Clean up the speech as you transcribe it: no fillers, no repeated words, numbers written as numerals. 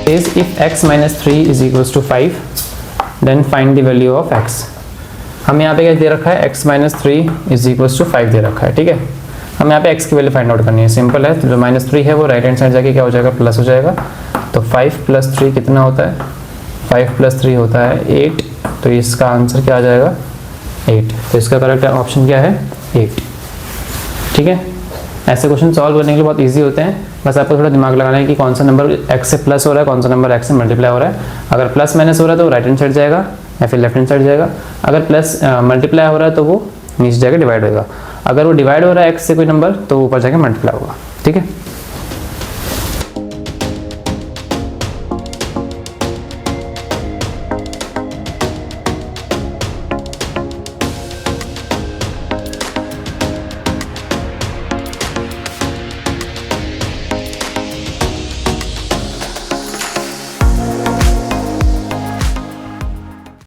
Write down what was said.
Is if x minus 3 is equals to 5 then find the value of x। हम यहाँ पे क्या दे रखा है, x minus 3 is equals to 5 दे रखा है, ठीक है। हम यहाँ पे x की वैल्यू फाइंड आउट करनी है, सिंपल है। तो जो माइनस 3 है वो राइट हैंड साइड जाके क्या हो जाएगा, प्लस हो जाएगा। तो 5 प्लस 3 कितना होता है, 5 प्लस 3 होता है 8। तो इसका आंसर क्या आ जाएगा, 8। तो इसका करेक्ट ऑप्शन क्या है, 8, ठीक है। ऐसे क्वेश्चन सॉल्व करने के लिए बहुत इजी होते हैं, बस आपको थोड़ा दिमाग लगाना है कि कौन सा नंबर x से प्लस हो रहा है, कौन सा नंबर x से मल्टीप्लाई हो रहा है। अगर प्लस माइनस हो रहा है तो राइट हैंड साइड जाएगा या फिर लेफ्ट हैंड साइड जाएगा। अगर प्लस मल्टीप्लाई हो रहा है तो वो नीचे जाके डिवाइड होगा। अगर वो डिवाइड हो रहा है x से कोई नंबर तो ऊपर जाके मल्टीप्लाई होगा, ठीक है।